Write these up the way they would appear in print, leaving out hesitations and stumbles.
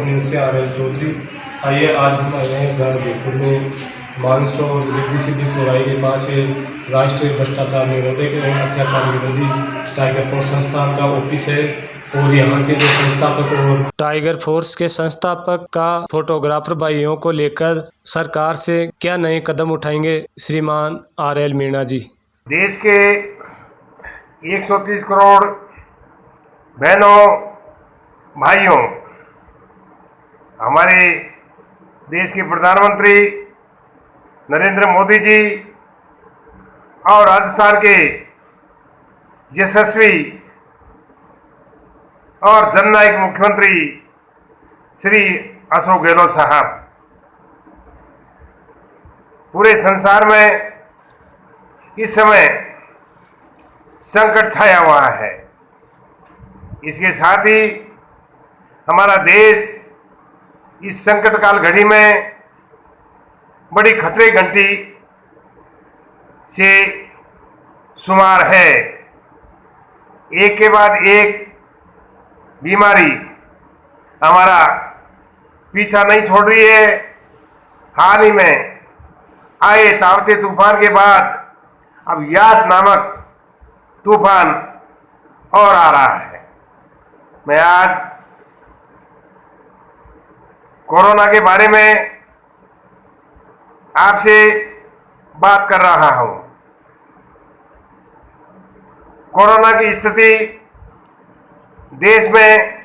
सदस्य RL चौधरी। आइए आज हम आए हैं जहाँ जयपुर में मानसरोवर रिद्धि सिद्धि चौराहे के पास राष्ट्रीय भ्रष्टाचार निरोधक एवं अत्याचार विरोधी टाइगर फोर्स संस्थान का ऑफिस है और यहाँ के जो संस्थापक और टाइगर फोर्स के संस्थापक का फोटोग्राफर भाइयों को लेकर सरकार से क्या नए कदम उठाएंगे श्रीमान RL मीणा जी। देश के 130 करोड़ बहनों भाइयों, हमारे देश के प्रधानमंत्री नरेंद्र मोदी जी और राजस्थान के यशस्वी और जननायक मुख्यमंत्री श्री अशोक गहलोत साहब, पूरे संसार में इस समय संकट छाया हुआ है। इसके साथ ही हमारा देश इस संकट काल घड़ी में बड़ी खतरे घंटी से शुमार है। एक के बाद एक बीमारी हमारा पीछा नहीं छोड़ रही है। हाल ही में आए तावते तूफान के बाद अब यास नामक तूफान और आ रहा है। मैं आज कोरोना के बारे में आपसे बात कर रहा हूं। कोरोना की स्थिति देश में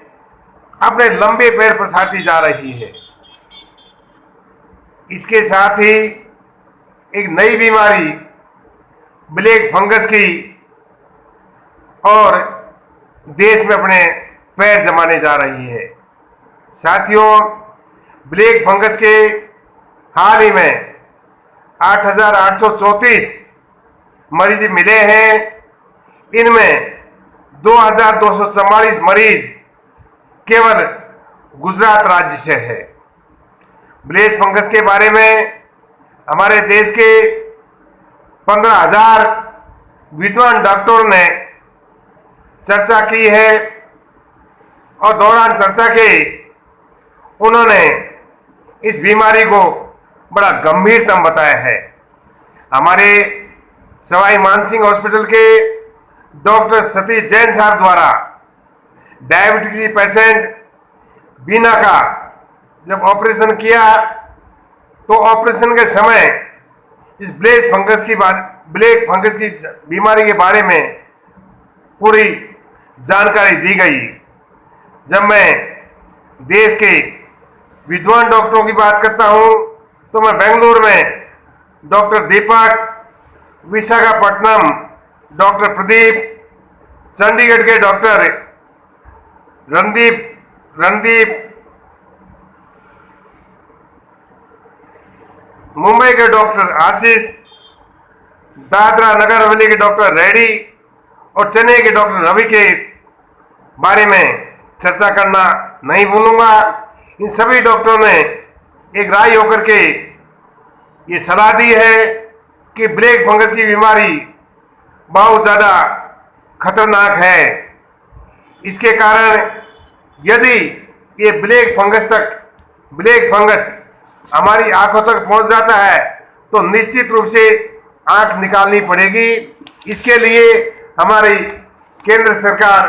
अपने लंबे पैर पसारती जा रही है। इसके साथ ही एक नई बीमारी ब्लैक फंगस की और देश में अपने पैर जमाने जा रही है। साथियों, ब्लैक फंगस के हाल ही में 8,834 मरीज मिले हैं। इनमें 2,244 मरीज केवल गुजरात राज्य से है। ब्लैक फंगस के बारे में हमारे देश के 15,000 विद्वान डॉक्टरों ने चर्चा की है और दौरान चर्चा के उन्होंने इस बीमारी को बड़ा गंभीरतम बताया है। हमारे सवाई मानसिंह हॉस्पिटल के डॉक्टर सतीश जैन साहब द्वारा डायबिटीज पेशेंट बीना का जब ऑपरेशन किया तो ऑपरेशन के समय इस ब्लैक फंगस की बीमारी के बारे में पूरी जानकारी दी गई। जब मैं देश के विद्वान डॉक्टरों की बात करता हूं तो मैं बेंगलुरु में डॉक्टर दीपक, विशाखापट्टनम डॉक्टर प्रदीप, चंडीगढ़ के डॉक्टर रणदीप, मुंबई के डॉक्टर आशीष, दादरा नगर हवेली के डॉक्टर रेड्डी और चेन्नई के डॉक्टर रवि के बारे में चर्चा करना नहीं भूलूंगा। इन सभी डॉक्टरों ने एक राय होकर के ये सलाह दी है कि ब्लैक फंगस की बीमारी बहुत ज़्यादा खतरनाक है। इसके कारण यदि ये ब्लैक फंगस हमारी आंखों तक पहुंच जाता है तो निश्चित रूप से आंख निकालनी पड़ेगी। इसके लिए हमारी केंद्र सरकार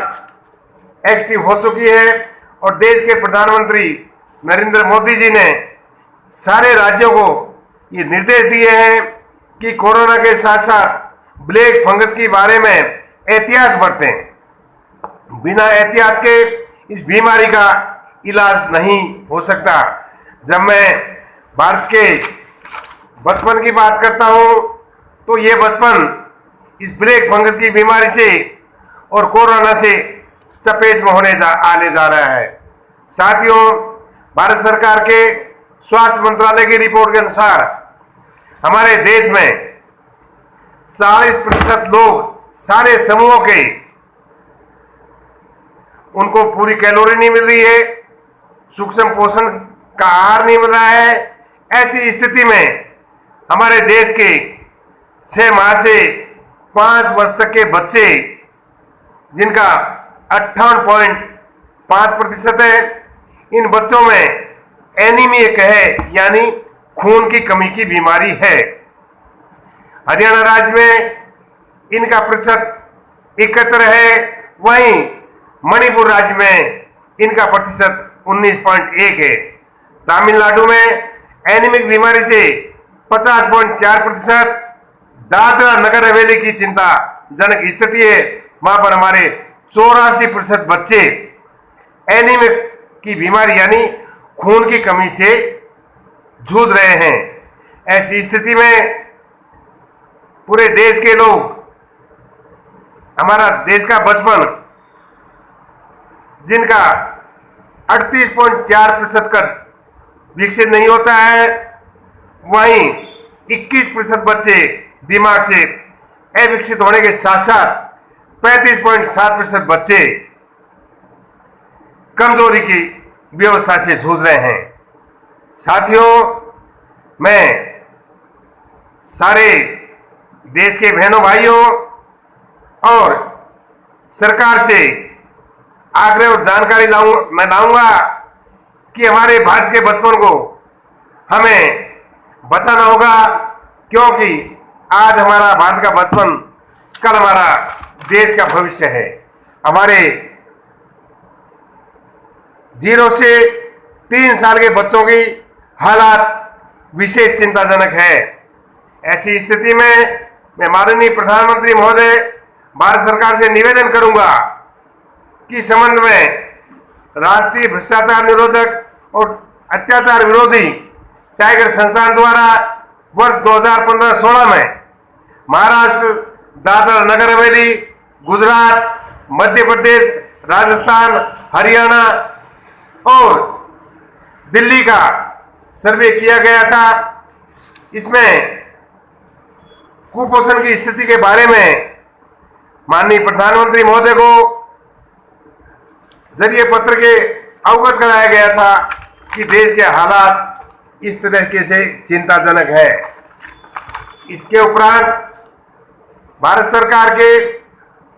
एक्टिव हो चुकी है और देश के प्रधानमंत्री नरेंद्र मोदी जी ने सारे राज्यों को ये निर्देश दिए हैं कि कोरोना के साथ साथ ब्लैक फंगस के बारे में एहतियात बरतें। बिना एहतियात के इस बीमारी का इलाज नहीं हो सकता। जब मैं भारत के बचपन की बात करता हूं तो ये बचपन इस ब्लैक फंगस की बीमारी से और कोरोना से चपेट में आने जा रहा है। साथियों, भारत सरकार के स्वास्थ्य मंत्रालय की रिपोर्ट के अनुसार हमारे देश में 40% लोग सारे समूहों के उनको पूरी कैलोरी नहीं मिल रही है, सूक्ष्म पोषण का आहार नहीं मिल रहा है। ऐसी स्थिति में हमारे देश के 6 माह से 5 वर्ष तक के बच्चे जिनका 58.5% है, इन बच्चों में एनीमिया है, यानी खून की कमी की बीमारी है। हरियाणा राज्य में इनका प्रतिशत 71 है, वहीं मणिपुर राज्य में इनका प्रतिशत 19.1 है। तमिलनाडु में एनीमिक बीमारी से 50.4%। दादरा नगर हवेली की चिंताजनक स्थिति है, वहां पर हमारे 84% बच्चे एनीमिक की बीमारी यानी खून की कमी से जूझ रहे हैं। ऐसी स्थिति में पूरे देश के लोग, हमारा देश का बचपन जिनका 38.4% का विकसित नहीं होता है, वहीं 21% बच्चे दिमाग से अविकसित होने के साथ साथ 35.7% बच्चे कमजोरी की व्यवस्था से जूझ रहे हैं। साथियों, मैं सारे देश के बहनों भाइयों और सरकार से आग्रह और जानकारी लाऊंगा कि हमारे भारत के बचपन को हमें बचाना होगा, क्योंकि आज हमारा भारत का बचपन कल हमारा देश का भविष्य है। हमारे 0 से 3 साल के बच्चों की हालात विशेष चिंताजनक है। ऐसी स्थिति में मैं माननीय प्रधानमंत्री महोदय भारत सरकार से निवेदन करूंगा कि संबंध में राष्ट्रीय भ्रष्टाचार निरोधक और अत्याचार विरोधी टाइगर संस्थान द्वारा वर्ष 2015-16 में महाराष्ट्र, दादरा नगर हवेली, गुजरात, मध्य प्रदेश, राजस्थान, हरियाणा और दिल्ली का सर्वे किया गया था। इसमें कुपोषण की स्थिति के बारे में माननीय प्रधानमंत्री महोदय को जरिए पत्र के अवगत कराया गया था कि देश के हालात इस तरीके से चिंताजनक है। इसके उपरांत भारत सरकार के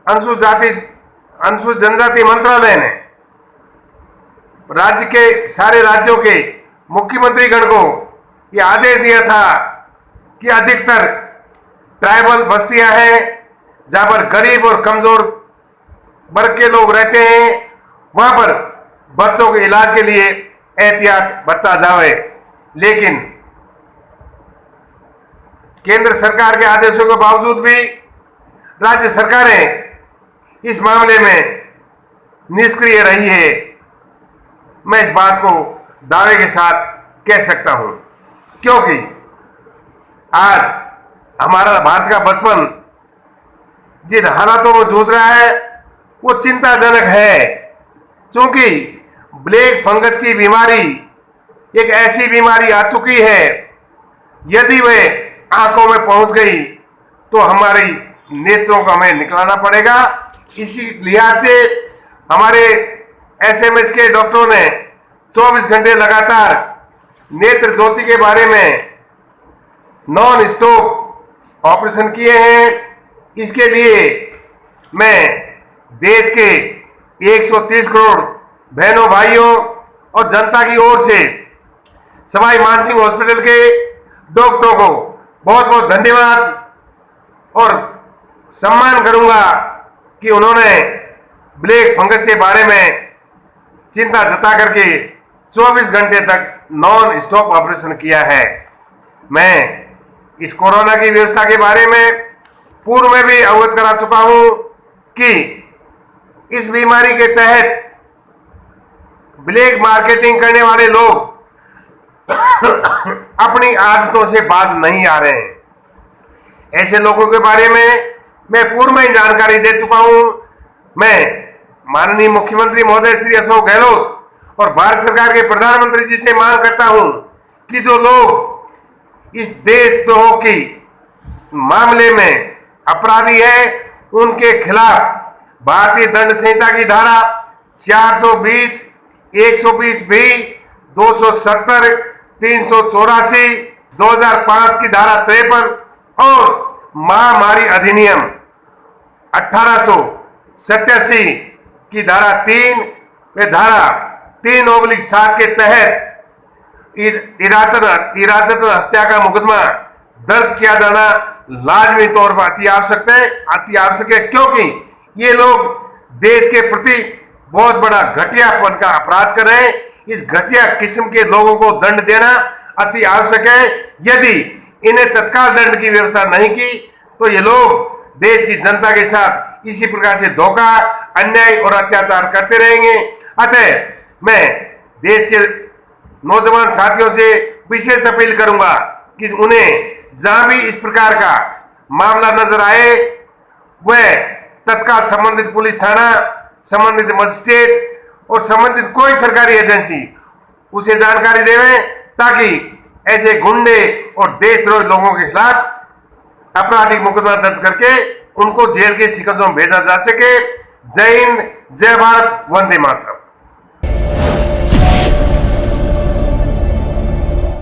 अनुसूचित जनजाति मंत्रालय ने राज्य के सारे राज्यों के मुख्यमंत्रीगण को यह आदेश दिया था कि अधिकतर ट्राइबल बस्तियां हैं जहां पर गरीब और कमजोर वर्ग के लोग रहते हैं, वहां पर बच्चों के इलाज के लिए एहतियात बरता जाए। लेकिन केंद्र सरकार के आदेशों के बावजूद भी राज्य सरकारें इस मामले में निष्क्रिय रही है। मैं इस बात को दावे के साथ कह सकता हूं, क्योंकि आज हमारा भारत का बचपन जिन हालातों में जूझ रहा है वो चिंताजनक है, क्योंकि ब्लैक फंगस की बीमारी एक ऐसी बीमारी आ चुकी है, यदि वह आंखों में पहुंच गई तो हमारी नेत्रों को हमें निकालना पड़ेगा। इसी लिहाज से हमारे एसएमएस के डॉक्टरों ने 24 घंटे लगातार नेत्र ज्योति के बारे में नॉन स्टॉप ऑपरेशन किए हैं। इसके लिए मैं देश के 130 करोड़ बहनों भाइयों और जनता की ओर से सवाई मानसिंह हॉस्पिटल के डॉक्टरों को बहुत बहुत धन्यवाद और सम्मान करूंगा कि उन्होंने ब्लैक फंगस के बारे में चिंता जता करके 24 घंटे तक नॉन स्टॉप ऑपरेशन किया है। मैं इस कोरोना की व्यवस्था के बारे में पूर्व में भी अवगत करा चुका हूं कि इस बीमारी के तहत ब्लैक मार्केटिंग करने वाले लोग अपनी आदतों से बाज नहीं आ रहे हैं। ऐसे लोगों के बारे में मैं पूर्व में जानकारी दे चुका हूं। मैं माननीय मुख्यमंत्री महोदय श्री अशोक गहलोत और भारत सरकार के प्रधानमंत्री जी से मांग करता हूं कि जो लोग इस देशद्रोह की मामले में अपराधी है, उनके खिलाफ भारतीय दंड संहिता की धारा 420, 120 बी, 270, 384, 2005 की धारा 53 और महामारी अधिनियम 1887 की धारा 3 व धारा 3/7 के तहत इरादत हत्या का मुकदमा दर्ज किया जाना लाजमी तौर पर अति आवश्यक है, क्योंकि ये लोग देश के प्रति बहुत बड़ा घटियापन का अपराध कर रहे हैं। इस घटिया किस्म के लोगों को दंड देना अति आवश्यक है। यदि इन्हें तत्काल दंड की व्यवस्था नहीं की तो ये लोग देश की जनता के साथ इसी प्रकार से धोखा, अन्याय और अत्याचार करते रहेंगे। अतः मैं देश के नौजवान साथियों से विशेष अपील करूंगा कि उन्हें जहां भी इस प्रकार का मामला नजर आए वह तत्काल संबंधित पुलिस थाना, संबंधित मजिस्ट्रेट और संबंधित कोई सरकारी एजेंसी उसे जानकारी देवे, ताकि ऐसे गुंडे और देशद्रोही लोगों के खिलाफ आपराधिक मुकदमा दर्ज करके उनको जेल के शिकंजों में भेजा जा सके। जय हिंद, जय भारत, वंदे मातरम।